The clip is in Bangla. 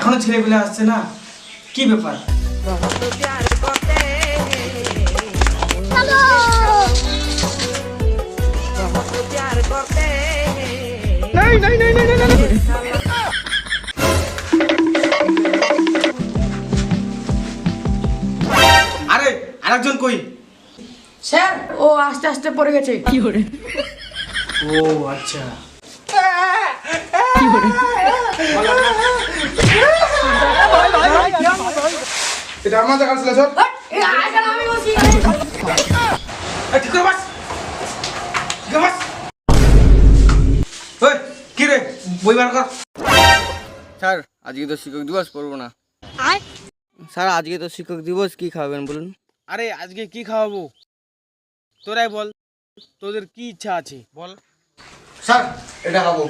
এখনো ছেলেগুলো আসছে না, কি ব্যাপার? আরে আরেকজন কই? স্যার ও আস্তে আস্তে পড়ে গেছে। ও আচ্ছা। এটা আমার জায়গা ছিল স্যার। ঠিক করে বাস, ঠিক করে বাস। ওই কি রে, বই বার কর। স্যার আজকে তো শিক্ষক দিবস পড়বো না। স্যার আজকে তো শিক্ষক দিবস, কি খাওয়াবেন বলুন? আরে আজকে কি খাওয়াবো তোরাই বল, তোদের কি ইচ্ছা আছে বল। স্যার এটা খাবো।